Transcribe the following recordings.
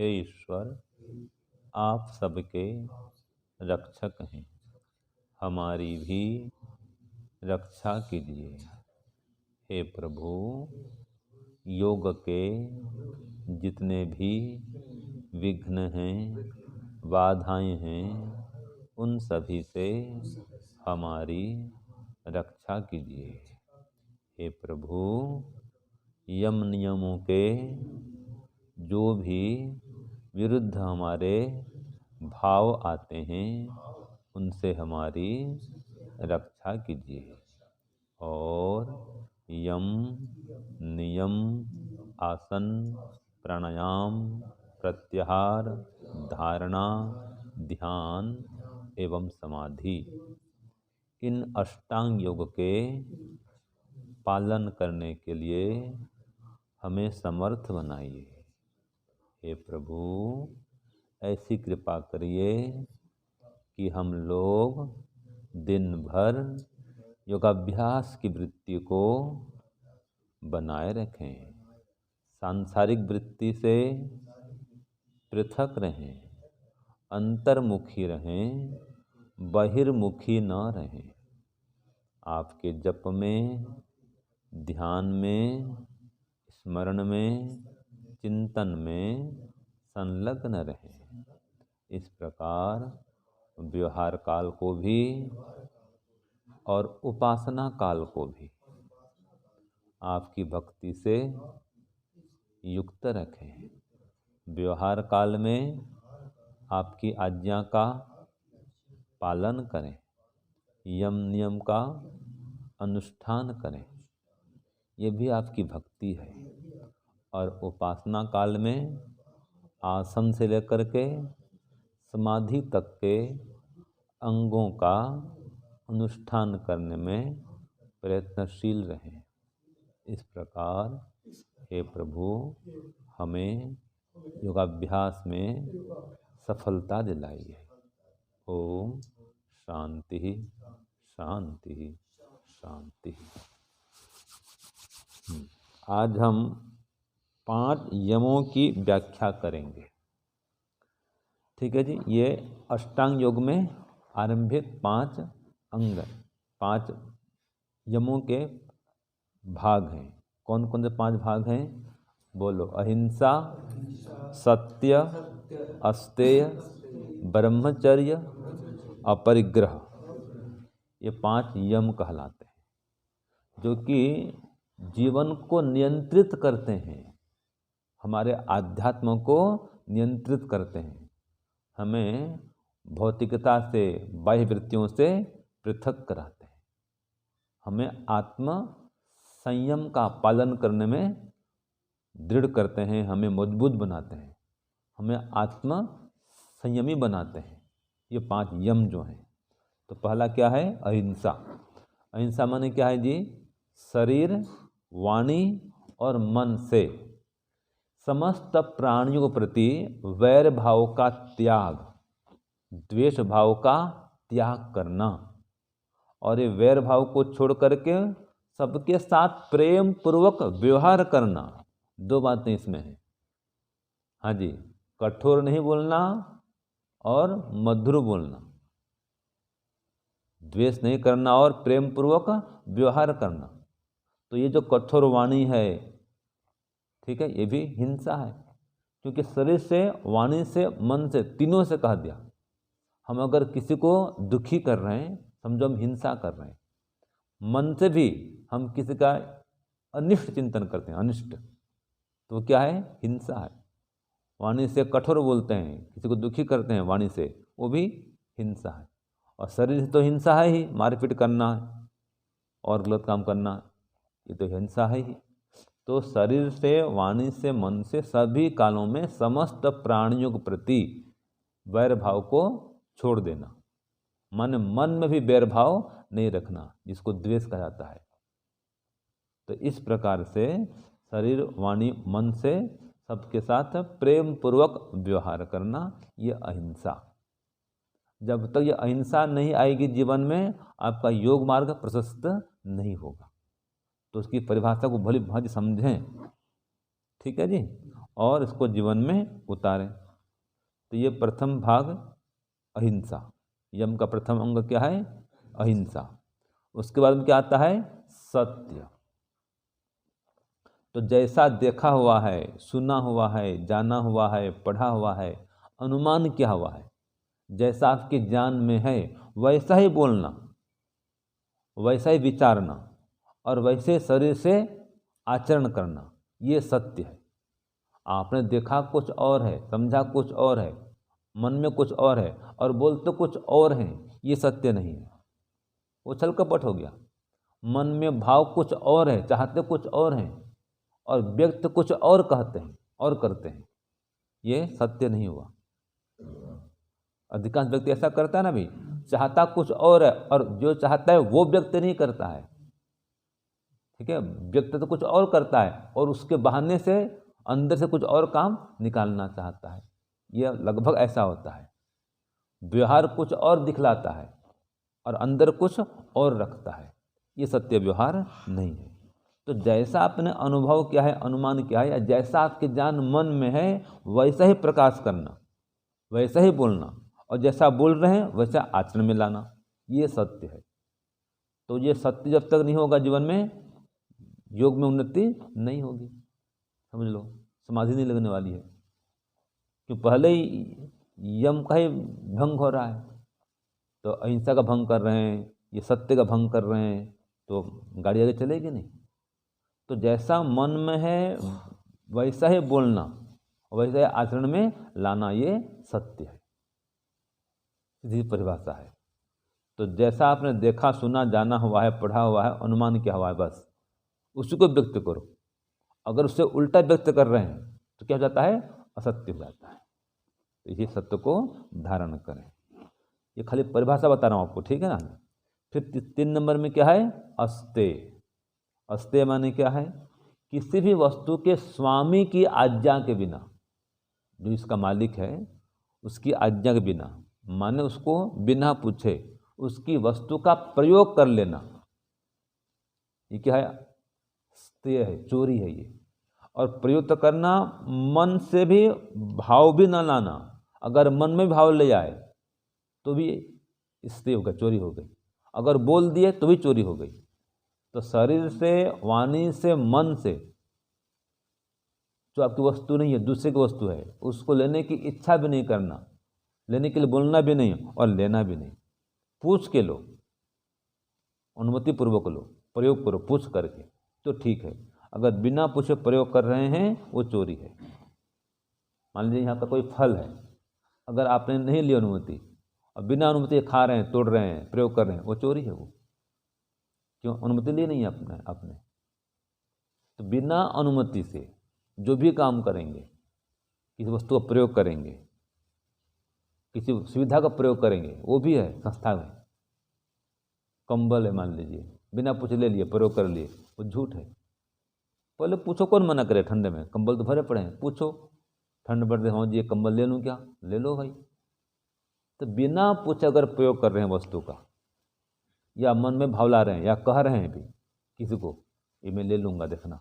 हे ईश्वर, आप सबके रक्षक हैं, हमारी भी रक्षा कीजिए। हे प्रभु, योग के जितने भी विघ्न हैं, बाधाएं हैं, उन सभी से हमारी रक्षा कीजिए। हे प्रभु, यम नियमों के जो भी विरुद्ध हमारे भाव आते हैं, उनसे हमारी रक्षा कीजिए। और यम, नियम, आसन, प्राणायाम, प्रत्याहार, धारणा, ध्यान एवं समाधि, इन अष्टांग योग के पालन करने के लिए हमें समर्थ बनाइए। हे प्रभु, ऐसी कृपा करिए कि हम लोग दिन भर योगाभ्यास की वृत्ति को बनाए रखें, सांसारिक वृत्ति से पृथक रहें, अंतर्मुखी रहें, बहिर्मुखी न रहें। आपके जप में, ध्यान में, स्मरण में, चिंतन में संलग्न रहें। इस प्रकार व्यवहार काल को भी और उपासना काल को भी आपकी भक्ति से युक्त रखें। व्यवहार काल में आपकी आज्ञा का पालन करें, यम नियम का अनुष्ठान करें, ये भी आपकी भक्ति है। और उपासना काल में आसन से लेकर के समाधि तक के अंगों का अनुष्ठान करने में प्रयत्नशील रहें। इस प्रकार हे प्रभु, हमें योगाभ्यास में सफलता दिलाइए। ओम शांति शांति शांति। आज हम 5 यमों की व्याख्या करेंगे। ठीक है जी। ये अष्टांग योग में आरंभिक 5 अंग, 5 यमों के भाग हैं। कौन कौन से 5 भाग हैं? बोलो। अहिंसा, सत्य, अस्तेय, ब्रह्मचर्य, अपरिग्रह, ये 5 यम कहलाते हैं, जो कि जीवन को नियंत्रित करते हैं, हमारे आध्यात्म को नियंत्रित करते हैं, हमें भौतिकता से, बाह्य वृत्तियों से पृथक कराते हैं, हमें आत्म संयम का पालन करने में दृढ़ करते हैं, हमें मजबूत बनाते हैं, हमें आत्म संयमी बनाते हैं। ये 5 यम जो हैं। तो पहला क्या है? अहिंसा। अहिंसा माने क्या है जी? शरीर, वाणी और मन से समस्त प्राणियों के प्रति वैर भाव का त्याग, द्वेष भाव का त्याग करना, और ये वैर भाव को छोड़ करके सबके साथ प्रेम पूर्वक व्यवहार करना। 2 बातें इसमें हैं। हाँ जी, कठोर नहीं बोलना और मधुर बोलना, द्वेष नहीं करना और प्रेम पूर्वक व्यवहार करना। तो ये जो कठोर वाणी है, ठीक है, ये भी हिंसा है, क्योंकि शरीर से, वाणी से, मन से, तीनों से कह दिया। हम अगर किसी को दुखी कर रहे हैं, समझो हम हिंसा कर रहे हैं। मन से भी हम किसी का अनिष्ट चिंतन करते हैं, अनिष्ट, तो क्या है? हिंसा है। वाणी से कठोर बोलते हैं, किसी को दुखी करते हैं वाणी से, वो भी हिंसा है। और शरीर से तो हिंसा है ही, मारपीट करना और गलत काम करना, ये तो हिंसा है ही। तो शरीर से, वाणी से, मन से, सभी कालों में समस्त प्राणियों के प्रति वैर भाव को छोड़ देना। मन में भी वैर भाव नहीं रखना, जिसको द्वेष कहा जाता है। तो इस प्रकार से शरीर, वाणी, मन से सबके साथ प्रेम पूर्वक व्यवहार करना, ये अहिंसा। जब तक ये अहिंसा नहीं आएगी जीवन में, आपका योग मार्ग प्रशस्त नहीं होगा। तो उसकी परिभाषा को भली भांति समझें। ठीक है जी, और इसको जीवन में उतारें। तो ये प्रथम भाग अहिंसा, यम का प्रथम अंग क्या है? अहिंसा। उसके बाद में क्या आता है? सत्य। तो जैसा देखा हुआ है, सुना हुआ है, जाना हुआ है, पढ़ा हुआ है, अनुमान किया हुआ है, जैसा आपके ज्ञान में है वैसा ही बोलना, वैसा ही विचारना और वैसे शरीर से आचरण करना, ये सत्य है। आपने देखा कुछ और है, समझा कुछ और है, मन में कुछ और है और बोलते कुछ और हैं, ये सत्य नहीं है, वो छल कपट हो गया। मन में भाव कुछ और है, चाहते कुछ और हैं और व्यक्त कुछ और कहते हैं और करते हैं, ये सत्य नहीं हुआ। अधिकांश व्यक्ति ऐसा करता है ना भाई, चाहता कुछ और है और जो चाहता है वो व्यक्त नहीं करता है, ठीक है, व्यक्त तो कुछ और करता है और उसके बहाने से अंदर से कुछ और काम निकालना चाहता है, यह लगभग ऐसा होता है। व्यवहार कुछ और दिखलाता है और अंदर कुछ और रखता है, ये सत्य व्यवहार नहीं है। तो जैसा आपने अनुभव किया है, अनुमान किया है, या जैसा आपके ज्ञान मन में है वैसा ही प्रकाश करना, वैसा ही बोलना और जैसा बोल रहे हैं वैसा आचरण में लाना, ये सत्य है। तो ये सत्य जब तक नहीं होगा जीवन में, योग में उन्नति नहीं होगी, समझ लो, समाधि नहीं लगने वाली है। क्यों? पहले ही यम का ही भंग हो रहा है, तो अहिंसा का भंग कर रहे हैं, ये सत्य का भंग कर रहे हैं, तो गाड़ी आगे चलेगी नहीं। तो जैसा मन में है वैसा ही बोलना, वैसा ही आचरण में लाना, ये सत्य है, सीधी परिभाषा है। तो जैसा आपने देखा, सुना, जाना हुआ है, पढ़ा हुआ है, अनुमान किया हुआ है, बस उसी को व्यक्त करो। अगर उससे उल्टा व्यक्त कर रहे हैं तो क्या हो जाता है? असत्य हो जाता है। तो ये सत्य को धारण करें, ये खाली परिभाषा बता रहा हूँ आपको, ठीक है ना। फिर 3 नंबर में क्या है? अस्तेय। अस्तेय माने क्या है? किसी भी वस्तु के स्वामी की आज्ञा के बिना, जो इसका मालिक है उसकी आज्ञा के बिना, माने उसको बिना पूछे उसकी वस्तु का प्रयोग कर लेना, ये क्या है? अस्तेय है, चोरी है ये। और प्रयोग तो करना, मन से भी भाव भी न लाना, अगर मन में भाव ले आए तो भी अस्तेय होगा, चोरी हो गई। अगर बोल दिए तो भी चोरी हो गई। तो शरीर से, वाणी से, मन से जो आपकी वस्तु नहीं है, दूसरे की वस्तु है, उसको लेने की इच्छा भी नहीं करना, लेने के लिए बोलना भी नहीं और लेना भी नहीं, पूछ के लो, अनुमति पूर्वक लो, प्रयोग करो पूछ करके, तो ठीक है। अगर बिना पूछे प्रयोग कर रहे हैं वो चोरी है। मान लीजिए यहाँ का कोई फल है, अगर आपने नहीं ली अनुमति और बिना अनुमति खा रहे हैं, तोड़ रहे हैं, प्रयोग कर रहे हैं, वो चोरी है। वो क्यों? अनुमति ली नहीं है आपने। तो बिना अनुमति से जो भी काम करेंगे, किसी वस्तु का प्रयोग करेंगे, किसी सुविधा का प्रयोग करेंगे, वो भी है संस्था में। कंबल है मान लीजिए, बिना पूछे ले लिए, प्रयोग कर लिए, वो झूठ है। पहले पूछो, कौन मना करे? ठंडे में कंबल तो भरे पड़े हैं, पूछो, ठंड बढ़ रही, हाँ जी ये कंबल ले लूँ क्या? ले लो भाई। तो बिना पूछे अगर प्रयोग कर रहे हैं वस्तु का, या मन में भाव ला रहे हैं, या कह रहे हैं भी किसी को, ये मैं ले लूँगा देखना,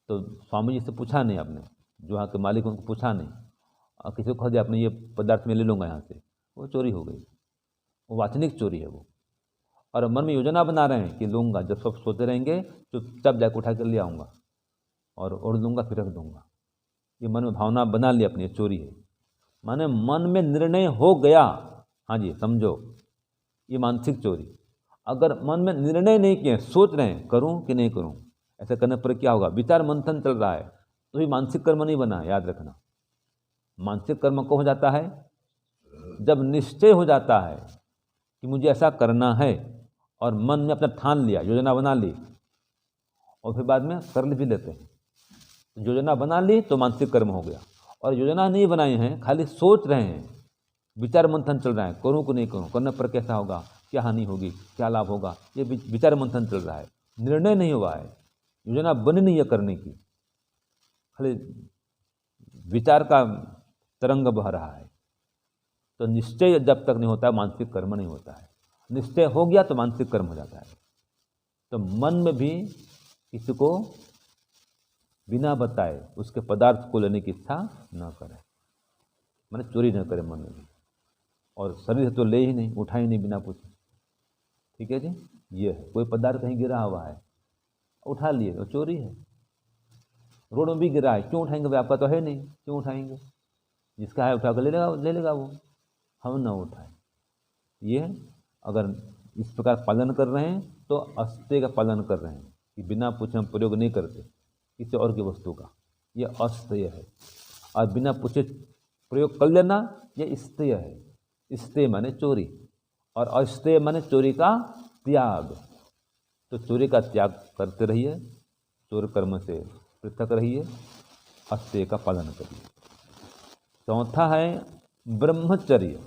तो स्वामी जी से पूछा नहीं आपने, जो यहाँ के मालिक उनको पूछा नहीं, और किसी को कह दिया आपने ये पदार्थ में ले लूँगा यहाँ से, वो चोरी हो गई, वो वाचनिक चोरी है वो। और मन में योजना बना रहे हैं कि लूँगा, जब सब सोते रहेंगे चुपचाप जाकर उठा कर ले आऊँगा और ओढ़ लूँगा, फिर रख दूँगा, ये मन में भावना बना ली अपनी, चोरी है। माने मन में निर्णय हो गया, हाँ जी समझो, ये मानसिक चोरी। अगर मन में निर्णय नहीं किए, सोच रहे हैं करूं कि नहीं करूं, ऐसा करने पर क्या होगा? विचार मंथन चल रहा है, तो ये मानसिक कर्म नहीं बना, याद रखना। मानसिक कर्म को हो जाता है जब निश्चय हो जाता है कि मुझे ऐसा करना है, और मन में अपना ठान लिया, योजना बना ली, और फिर बाद में कर भी लेते हैं। योजना बना ली तो मानसिक कर्म हो गया, और योजना नहीं बनाए हैं, खाली सोच रहे हैं, विचार मंथन चल रहा है, करूं कि नहीं करूं, करने पर कैसा होगा, क्या हानि होगी, क्या लाभ होगा, ये विचार मंथन चल रहा है, निर्णय नहीं हुआ है, योजना बनी नहीं है करने की, खाली विचार का तरंग बह रहा है। तो निश्चय जब तक नहीं होता है, मानसिक कर्म नहीं होता है। निश्चय हो गया तो मानसिक कर्म हो जाता है। तो मन में भी किसी को बिना बताए उसके पदार्थ को लेने की इच्छा न करे, माने चोरी न करे मन में, और शरीर से तो ले ही नहीं, उठा ही नहीं बिना पूछे। ठीक है जी, ये है। कोई पदार्थ कहीं गिरा हुआ है, उठा लिए, वो चोरी है। रोड में भी गिरा है, क्यों उठाएंगे भाई, आपका तो है नहीं, क्यों उठाएंगे, जिसका है उठा कर ले लेगा वो, हम ना उठाए। ये अगर इस प्रकार पालन कर रहे हैं तो अस्ते का पालन कर रहे हैं कि बिना पूछे हम प्रयोग नहीं करते किसी और की वस्तु का, ये अस्तेय है। और बिना पूछे प्रयोग कर लेना ये स्तेय है। स्तेय माने चोरी, और अस्तेय माने चोरी का त्याग। तो चोरी का त्याग करते रहिए, चोर कर्म से पृथक रहिए, अस्तेय का पालन करिए। चौथा है ब्रह्मचर्य।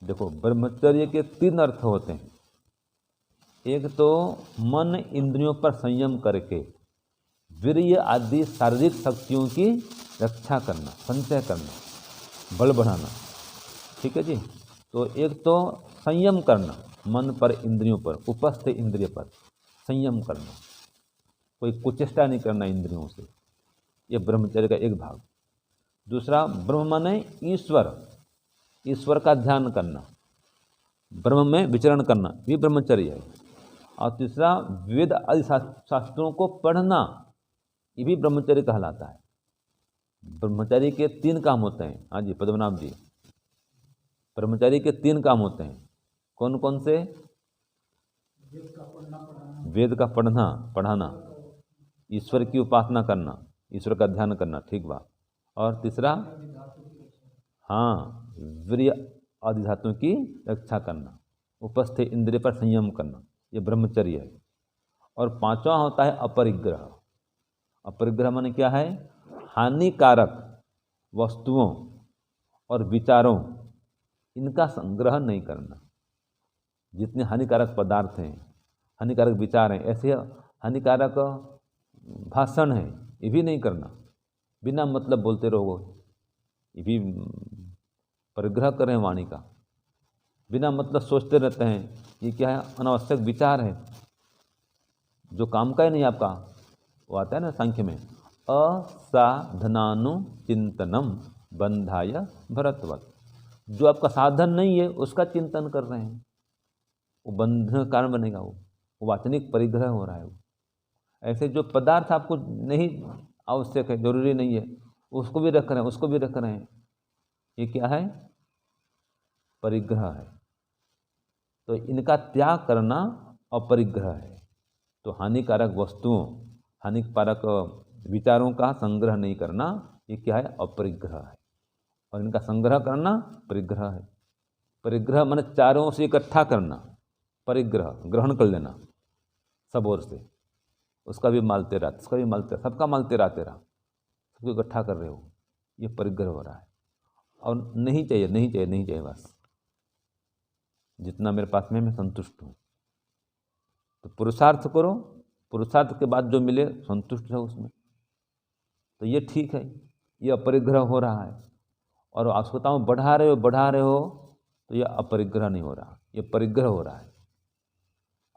देखो, ब्रह्मचर्य के 3 अर्थ होते हैं। एक तो मन इंद्रियों पर संयम करके वीर्य आदि शारीरिक शक्तियों की रक्षा करना, संचय करना, बल बढ़ाना। ठीक है जी। तो एक तो संयम करना, मन पर, इंद्रियों पर, उपस्थ इंद्रिय पर संयम करना, कोई कुचेष्टा नहीं करना इंद्रियों से, ये ब्रह्मचर्य का एक भाग। दूसरा, ब्रह्म माने ईश्वर, ईश्वर का ध्यान करना, ब्रह्म में विचरण करना, ये ब्रह्मचर्य है। और तीसरा, वेद आदि शास्त्रों को पढ़ना, ये भी ब्रह्मचर्य कहलाता है। ब्रह्मचारी के 3 काम होते हैं। हाँ जी पद्मनाभ जी, ब्रह्मचारी के 3 काम होते हैं। कौन कौन से? वेद का पढ़ना पढ़ाना, ईश्वर की उपासना करना, ईश्वर का ध्यान करना, ठीक बा। और तीसरा, हाँ, वीर्य आदि धातुओं की रक्षा करना, उपस्थ इंद्रिय पर संयम करना, ये ब्रह्मचर्य है। और 5वां होता है अपरिग्रह। अपरिग्रह माने क्या है? हानिकारक वस्तुओं और विचारों, इनका संग्रह नहीं करना। जितने हानिकारक पदार्थ हैं, हानिकारक विचार हैं, ऐसे हानिकारक भाषण हैं, ये भी नहीं करना। बिना मतलब बोलते रहो, ये भी परिग्रह करें वाणी का। बिना मतलब सोचते रहते हैं, ये क्या है? अनावश्यक विचार है जो काम का ही नहीं आपका। वो आता है ना सांख्य में, असाधनानुचिंतनम बंधाय भरतवत। जो आपका साधन नहीं है उसका चिंतन कर रहे हैं, वो बंधन का कारण बनेगा, वो वाचनिक परिग्रह हो रहा है। वो ऐसे जो पदार्थ आपको नहीं आवश्यक है, जरूरी नहीं है, उसको भी रख रहे हैं, उसको भी रख रहे हैं, ये क्या है? परिग्रह है। तो इनका त्याग करना अपरिग्रह है। तो हानिकारक वस्तुओं, हानिकारक विचारों का संग्रह नहीं करना, ये क्या है? अपरिग्रह है। और इनका संग्रह करना परिग्रह है। परिग्रह माने चारों से इकट्ठा करना, परिग्रह ग्रहण कर लेना सब ओर से, उसका भी माल तेरा, उसका भी माल तेरा, सबका माल तेरा तेरा, सबको इकट्ठा कर रहे हो, ये परिग्रह हो रहा है। और नहीं चाहिए, नहीं चाहिए, नहीं चाहिए, बस जितना मेरे पास में मैं संतुष्ट हूँ। तो पुरुषार्थ करो, पुरुषार्थ के बाद जो मिले संतुष्ट रहो उसमें, तो ये ठीक है। ये अपरिग्रह हो रहा है। और आवश्यकताओं बढ़ा रहे हो तो ये अपरिग्रह नहीं हो रहा, ये परिग्रह हो रहा है।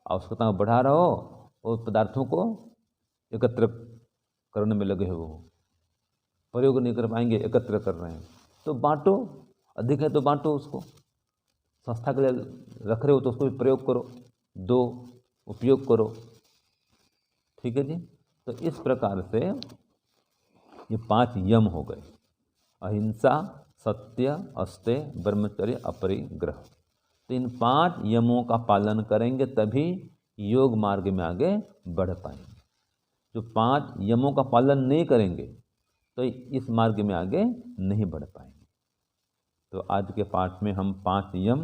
आवश्यकताओं बढ़ा रहे हो और पदार्थों को एकत्र करने में लगे हो, प्रयोग नहीं कर पाएंगे, एकत्र कर रहे हैं, तो बांटो। अधिक है तो बांटो उसको, संस्था के लिए रख रहे हो तो उसको भी प्रयोग करो, दो, उपयोग करो। ठीक है जी। तो इस प्रकार से ये 5 यम हो गए: अहिंसा, सत्य, अस्तेय, ब्रह्मचर्य, अपरिग्रह। तो इन 5 यमों का पालन करेंगे तभी योग मार्ग में आगे बढ़ पाएंगे। जो 5 यमों का पालन नहीं करेंगे तो इस मार्ग में आगे नहीं बढ़ पाएंगे। तो आज के पाठ में हम 5 यम,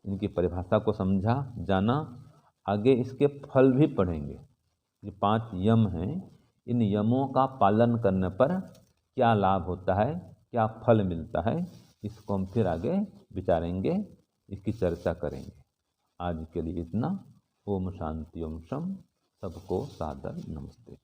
इनकी परिभाषा को समझा, जाना। आगे इसके फल भी पढ़ेंगे। ये 5 यम हैं, इन यमों का पालन करने पर क्या लाभ होता है, क्या फल मिलता है, इसको हम फिर आगे विचारेंगे, इसकी चर्चा करेंगे। आज के लिए इतना। ओम शांति ओम शम। सबको सादर नमस्ते।